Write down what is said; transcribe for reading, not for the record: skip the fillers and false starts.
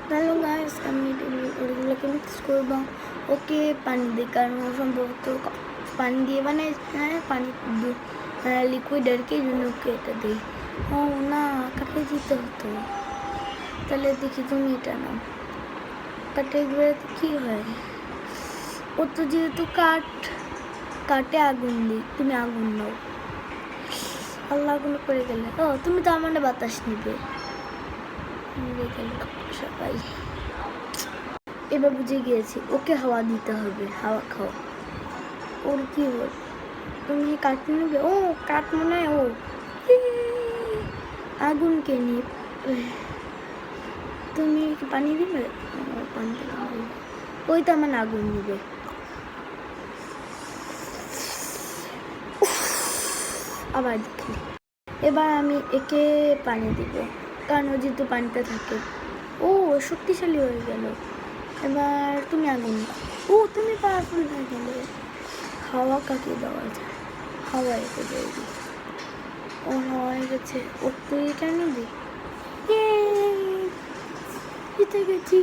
তাহলে গাইস আমি ওগুলোকে মিক্স করবো। ওকে পানি দিই, কারণ সম্ভবত পানি দিয়ে মানে পানি লিকুইড আর কি, জন্য ওকে এটা দিই। ও না, কাকে দিতে হতো। তাহলে দেখি তুমি এটা নাও। কাঠে গুঁড়াতে কী হয়? ও তো যেহেতু কাঠে আগুন দিই, তুমি আগুন নাও। আল্লাহ আগুন করে গেলে। ও তুমি তো আমার বাতাস নিবে সবাই। এবার বুঝে গিয়েছি, ওকে হাওয়া দিতে হবে। হাওয়া খাও। ওর কি হল? তুমি কাঠ নেবে? ও কাঠ মনে হয় ও আগুনকে নিয়ে। তুমি পানি দিবে? পানি দিবে, ওই তো আমার আগুন নিবে। আবার দেখি। এবার আমি একে পানি দিব, কারণ ও যেহেতু পানিতে থাকে। ও শক্তিশালী হয়ে গেল। এবার তুমি আগুন দাও। ও তুমি পাওয়ারফুল হয়ে গেলে। হাওয়া কাকে দেওয়া যায়? হাওয়া একে দিয়ে দিই। ও হাওয়া হয়ে গেছে। ও তুই এটা নিবি? জিতে গেছি।